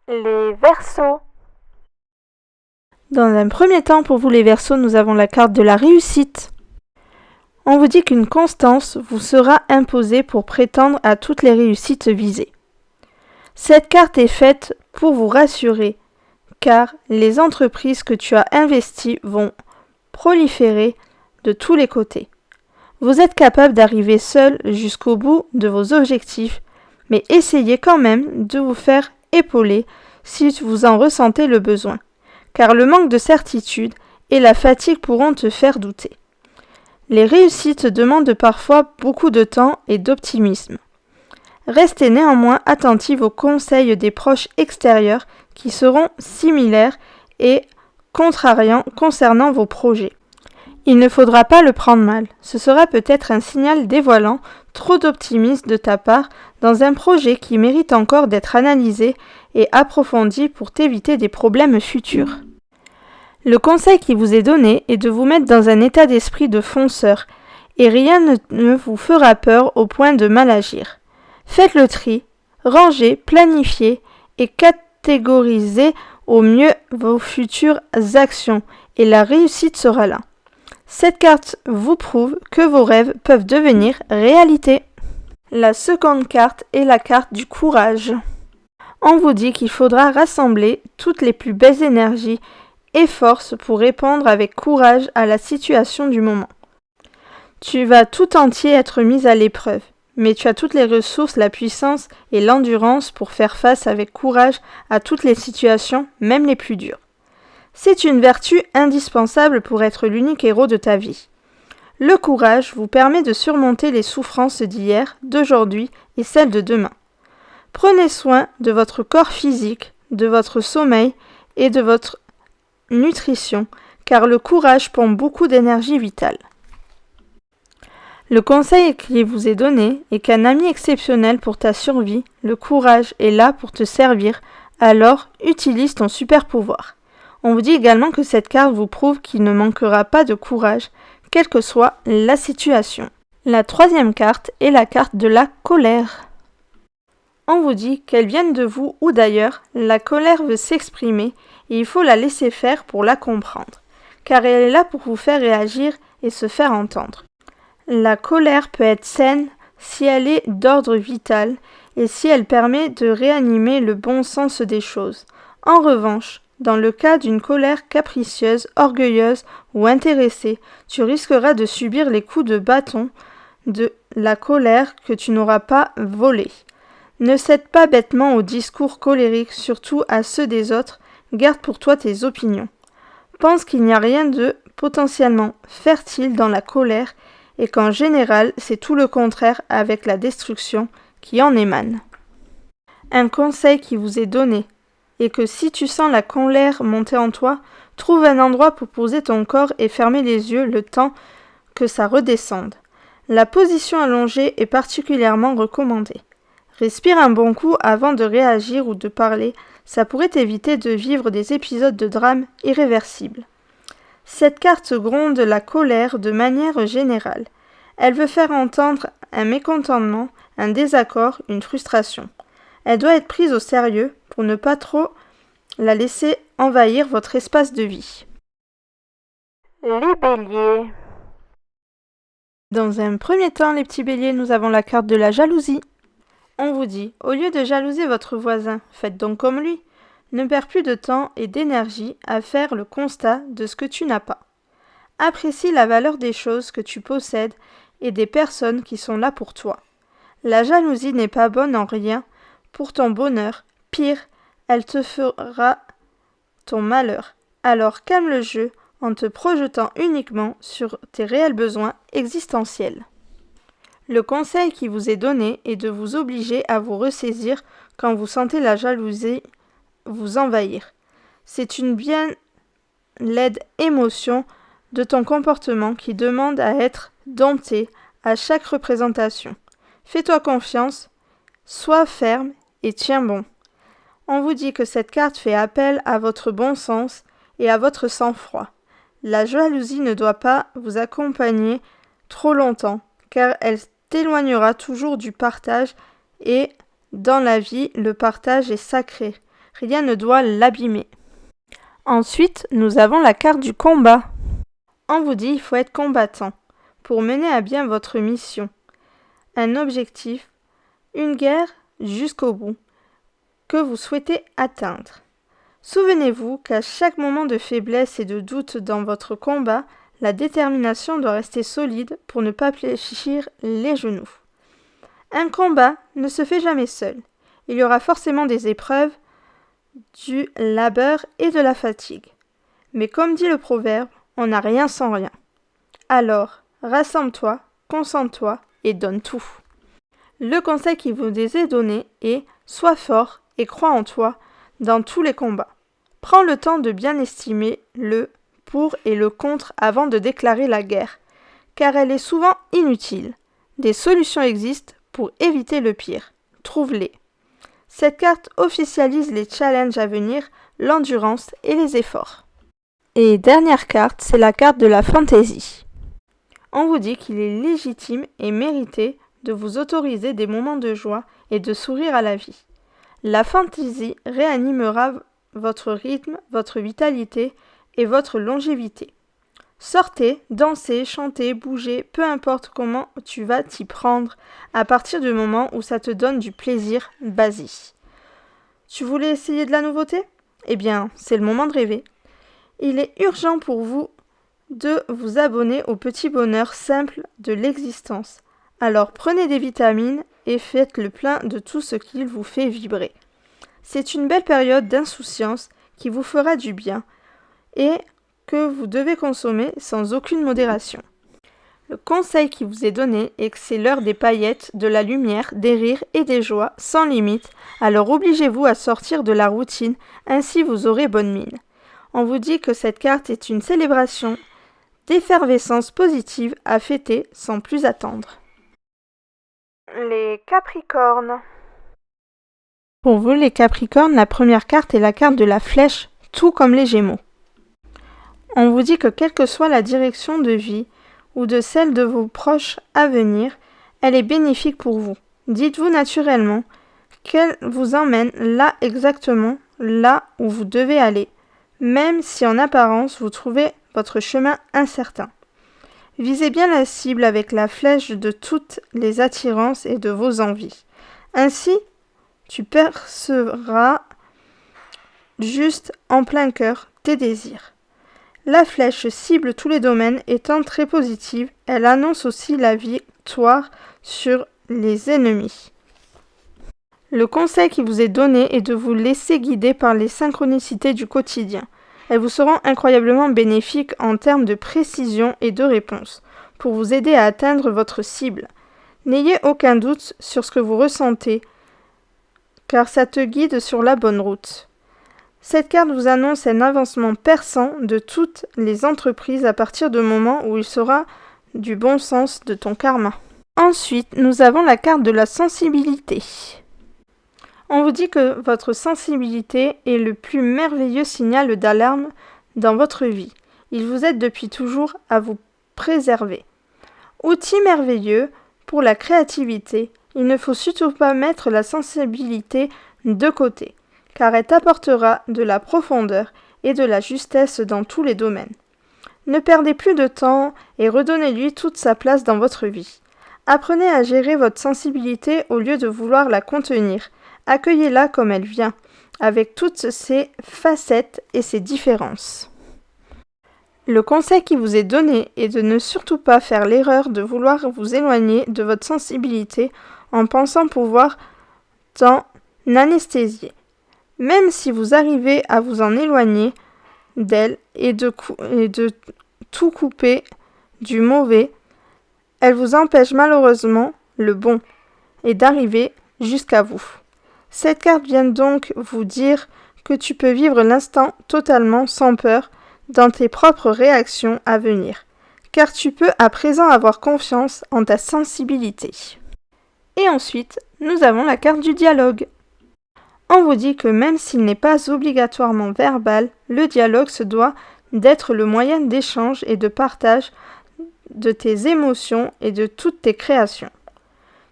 Les Verseaux. Dans un premier temps, pour vous les Verseaux, nous avons la carte de la réussite. On vous dit qu'une constance vous sera imposée pour prétendre à toutes les réussites visées. Cette carte est faite pour vous rassurer, car les entreprises que tu as investies vont proliférer de tous les côtés. Vous êtes capable d'arriver seul jusqu'au bout de vos objectifs, mais essayez quand même de vous faire épauler si vous en ressentez le besoin, car le manque de certitude et la fatigue pourront te faire douter. Les réussites demandent parfois beaucoup de temps et d'optimisme. Restez néanmoins attentive aux conseils des proches extérieurs qui seront similaires et contrariants concernant vos projets. Il ne faudra pas le prendre mal, ce sera peut-être un signal dévoilant trop d'optimisme de ta part dans un projet qui mérite encore d'être analysé et approfondi pour t'éviter des problèmes futurs. Le conseil qui vous est donné est de vous mettre dans un état d'esprit de fonceur, et rien ne vous fera peur au point de mal agir. Faites le tri, rangez, planifiez et catégorisez au mieux vos futures actions, et la réussite sera là. Cette carte vous prouve que vos rêves peuvent devenir réalité. La seconde carte est la carte du courage. On vous dit qu'il faudra rassembler toutes les plus belles énergies et forces pour répondre avec courage à la situation du moment. Tu vas tout entier être mis à l'épreuve, mais tu as toutes les ressources, la puissance et l'endurance pour faire face avec courage à toutes les situations, même les plus dures. C'est une vertu indispensable pour être l'unique héros de ta vie. Le courage vous permet de surmonter les souffrances d'hier, d'aujourd'hui et celles de demain. Prenez soin de votre corps physique, de votre sommeil et de votre nutrition, car le courage pompe beaucoup d'énergie vitale. Le conseil qui vous est donné est qu'un ami exceptionnel pour ta survie, le courage est là pour te servir, alors utilise ton super pouvoir. On vous dit également que cette carte vous prouve qu'il ne manquera pas de courage, quelle que soit la situation. La troisième carte est la carte de la colère. On vous dit qu'elle vienne de vous ou d'ailleurs, la colère veut s'exprimer et il faut la laisser faire pour la comprendre, car elle est là pour vous faire réagir et se faire entendre. La colère peut être saine si elle est d'ordre vital et si elle permet de réanimer le bon sens des choses. En revanche, dans le cas d'une colère capricieuse, orgueilleuse ou intéressée, tu risqueras de subir les coups de bâton de la colère que tu n'auras pas volée. Ne cède pas bêtement aux discours colériques, surtout à ceux des autres, garde pour toi tes opinions. Pense qu'il n'y a rien de potentiellement fertile dans la colère et qu'en général, c'est tout le contraire avec la destruction qui en émane. Un conseil qui vous est donné est que si tu sens la colère monter en toi, trouve un endroit pour poser ton corps et fermer les yeux le temps que ça redescende. La position allongée est particulièrement recommandée. Respire un bon coup avant de réagir ou de parler, ça pourrait t'éviter de vivre des épisodes de drame irréversibles. Cette carte gronde la colère de manière générale. Elle veut faire entendre un mécontentement, un désaccord, une frustration. Elle doit être prise au sérieux pour ne pas trop la laisser envahir votre espace de vie. Les béliers. Dans un premier temps, les petits béliers, nous avons la carte de la jalousie. On vous dit, au lieu de jalouser votre voisin, faites donc comme lui. Ne perds plus de temps et d'énergie à faire le constat de ce que tu n'as pas. Apprécie la valeur des choses que tu possèdes et des personnes qui sont là pour toi. La jalousie n'est pas bonne en rien pour ton bonheur, pire, elle te fera ton malheur. Alors calme le jeu en te projetant uniquement sur tes réels besoins existentiels. Le conseil qui vous est donné est de vous obliger à vous ressaisir quand vous sentez la jalousie vous envahir. C'est une bien laide émotion de ton comportement qui demande à être dompté à chaque représentation. Fais-toi confiance, sois ferme et tiens bon. On vous dit que cette carte fait appel à votre bon sens et à votre sang-froid. La jalousie ne doit pas vous accompagner trop longtemps, car elle t'éloignera toujours du partage et dans la vie, le partage est sacré. rien ne doit l'abîmer. Ensuite, nous avons la carte du combat. On vous dit qu'il faut être combattant pour mener à bien votre mission. Un objectif, une guerre jusqu'au bout, que vous souhaitez atteindre. Souvenez-vous qu'à chaque moment de faiblesse et de doute dans votre combat, la détermination doit rester solide pour ne pas fléchir les genoux. Un combat ne se fait jamais seul. Il y aura forcément des épreuves, du labeur et de la fatigue. Mais comme dit le proverbe, on n'a rien sans rien. Alors, rassemble-toi, concentre-toi et donne tout. Le conseil qui vous est donné est « Sois fort et crois en toi dans tous les combats. Prends le temps de bien estimer le pour et le contre avant de déclarer la guerre, car elle est souvent inutile. Des solutions existent pour éviter le pire. Trouve-les. » Cette carte officialise les challenges à venir, l'endurance et les efforts. Et dernière carte, c'est la carte de la fantaisie. On vous dit qu'il est légitime et mérité de vous autoriser des moments de joie et de sourire à la vie. La fantaisie réanimera votre rythme, votre vitalité et votre longévité. Sortez, dansez, chantez, bougez, peu importe comment tu vas t'y prendre, à partir du moment où ça te donne du plaisir, vas-y. Tu voulais essayer de la nouveauté ? Eh bien, c'est le moment de rêver. Il est urgent pour vous de vous abonner au petit bonheur simple de l'existence. Alors prenez des vitamines et faites le plein de tout ce qui vous fait vibrer. C'est une belle période d'insouciance qui vous fera du bien et que vous devez consommer sans aucune modération. Le conseil qui vous est donné est que c'est l'heure des paillettes, de la lumière, des rires et des joies sans limite, alors obligez-vous à sortir de la routine, ainsi vous aurez bonne mine. On vous dit que cette carte est une célébration d'effervescence positive à fêter sans plus attendre. Les Capricornes. Pour vous les Capricornes, la première carte est la carte de la flèche, tout comme les Gémeaux. On vous dit que quelle que soit la direction de vie ou de celle de vos proches à venir, elle est bénéfique pour vous. Dites-vous naturellement qu'elle vous emmène là exactement, là où vous devez aller, même si en apparence vous trouvez votre chemin incertain. Visez bien la cible avec la flèche de toutes les attirances et de vos envies. Ainsi, tu percevras juste en plein cœur tes désirs. La flèche cible tous les domaines étant très positive, elle annonce aussi la victoire sur les ennemis. Le conseil qui vous est donné est de vous laisser guider par les synchronicités du quotidien. Elles vous seront incroyablement bénéfiques en termes de précision et de réponse, pour vous aider à atteindre votre cible. N'ayez aucun doute sur ce que vous ressentez, car ça te guide sur la bonne route. Cette carte vous annonce un avancement perçant de toutes les entreprises à partir du moment où il sera du bon sens de ton karma. Ensuite, nous avons la carte de la sensibilité. On vous dit que votre sensibilité est le plus merveilleux signal d'alarme dans votre vie. Il vous aide depuis toujours à vous préserver. Outil merveilleux pour la créativité, il ne faut surtout pas mettre la sensibilité de côté, car elle apportera de la profondeur et de la justesse dans tous les domaines. Ne perdez plus de temps et redonnez-lui toute sa place dans votre vie. Apprenez à gérer votre sensibilité au lieu de vouloir la contenir. Accueillez-la comme elle vient, avec toutes ses facettes et ses différences. Le conseil qui vous est donné est de ne surtout pas faire l'erreur de vouloir vous éloigner de votre sensibilité en pensant pouvoir t'en anesthésier. Même si vous arrivez à vous en éloigner d'elle et de tout couper du mauvais, elle vous empêche malheureusement le bon et d'arriver jusqu'à vous. Cette carte vient donc vous dire que tu peux vivre l'instant totalement sans peur dans tes propres réactions à venir, car tu peux à présent avoir confiance en ta sensibilité. Et ensuite, nous avons la carte du dialogue. On vous dit que même s'il n'est pas obligatoirement verbal, le dialogue se doit d'être le moyen d'échange et de partage de tes émotions et de toutes tes créations.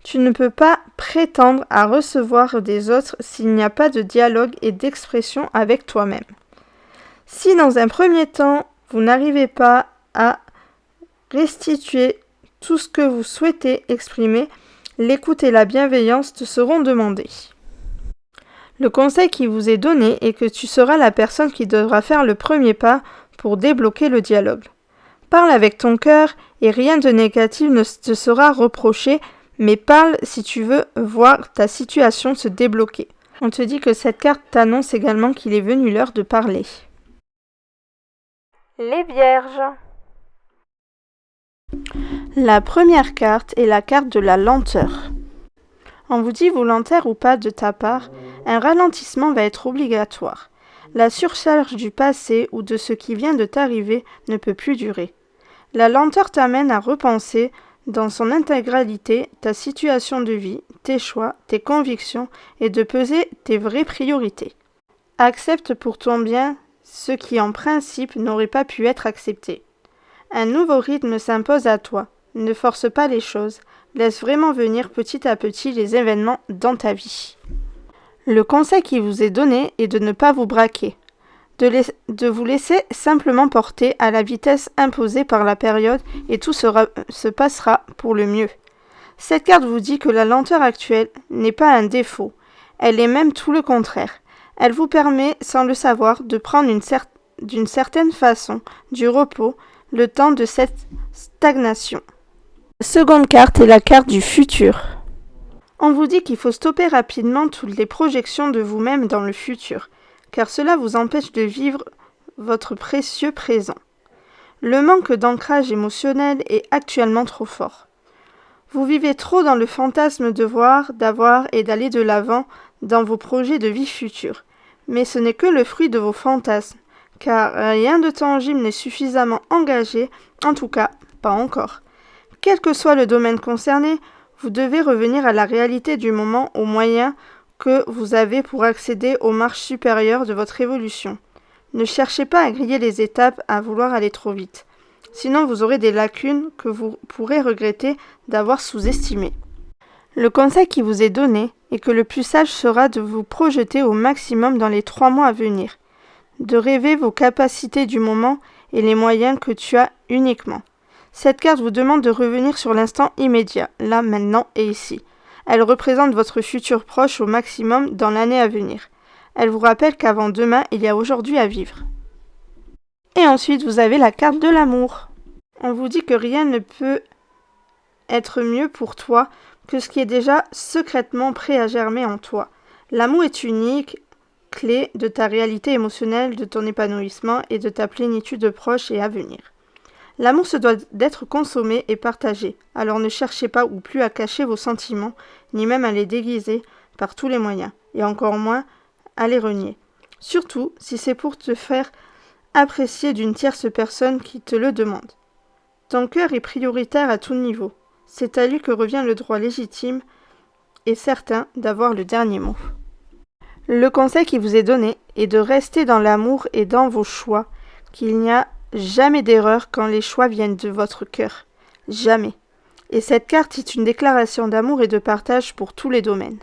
Tu ne peux pas prétendre à recevoir des autres s'il n'y a pas de dialogue et d'expression avec toi-même. Si dans un premier temps, vous n'arrivez pas à restituer tout ce que vous souhaitez exprimer, l'écoute et la bienveillance te seront demandées. Le conseil qui vous est donné est que tu seras la personne qui devra faire le premier pas pour débloquer le dialogue. Parle avec ton cœur et rien de négatif ne te sera reproché, mais parle si tu veux voir ta situation se débloquer. On te dit que cette carte t'annonce également qu'il est venu l'heure de parler. Les Vierges. La première carte est la carte de la lenteur. On vous dit volontaire ou pas de ta part, un ralentissement va être obligatoire. La surcharge du passé ou de ce qui vient de t'arriver ne peut plus durer. La lenteur t'amène à repenser dans son intégralité ta situation de vie, tes choix, tes convictions et de peser tes vraies priorités. Accepte pour ton bien ce qui en principe n'aurait pas pu être accepté. Un nouveau rythme s'impose à toi. Ne force pas les choses. Laisse vraiment venir petit à petit les événements dans ta vie. Le conseil qui vous est donné est de ne pas vous braquer. De vous laisser simplement porter à la vitesse imposée par la période et tout se passera pour le mieux. Cette carte vous dit que la lenteur actuelle n'est pas un défaut, elle est même tout le contraire. Elle vous permet, sans le savoir, de prendre d'une certaine façon du repos, le temps de cette stagnation. La seconde carte est la carte du futur. On vous dit qu'il faut stopper rapidement toutes les projections de vous-même dans le futur, car cela vous empêche de vivre votre précieux présent. Le manque d'ancrage émotionnel est actuellement trop fort. Vous vivez trop dans le fantasme de voir, d'avoir et d'aller de l'avant dans vos projets de vie future. Mais ce n'est que le fruit de vos fantasmes, car rien de tangible n'est suffisamment engagé, en tout cas, pas encore. Quel que soit le domaine concerné, vous devez revenir à la réalité du moment aux moyens que vous avez pour accéder aux marches supérieures de votre évolution. Ne cherchez pas à griller les étapes, à vouloir aller trop vite. Sinon vous aurez des lacunes que vous pourrez regretter d'avoir sous-estimées. Le conseil qui vous est donné est que le plus sage sera de vous projeter au maximum dans les 3 mois à venir, de rêver vos capacités du moment et les moyens que tu as uniquement. Cette carte vous demande de revenir sur l'instant immédiat, là, maintenant et ici. Elle représente votre futur proche au maximum dans l'année à venir. Elle vous rappelle qu'avant demain, il y a aujourd'hui à vivre. Et ensuite, vous avez la carte de l'amour. On vous dit que rien ne peut être mieux pour toi que ce qui est déjà secrètement prêt à germer en toi. L'amour est unique, clé de ta réalité émotionnelle, de ton épanouissement et de ta plénitude proche et à venir. L'amour se doit d'être consommé et partagé, alors ne cherchez pas ou plus à cacher vos sentiments, ni même à les déguiser par tous les moyens, et encore moins à les renier. Surtout si c'est pour te faire apprécier d'une tierce personne qui te le demande. Ton cœur est prioritaire à tout niveau. C'est à lui que revient le droit légitime et certain d'avoir le dernier mot. Le conseil qui vous est donné est de rester dans l'amour et dans vos choix, qu'il n'y a jamais d'erreur quand les choix viennent de votre cœur. Jamais. Et cette carte est une déclaration d'amour et de partage pour tous les domaines.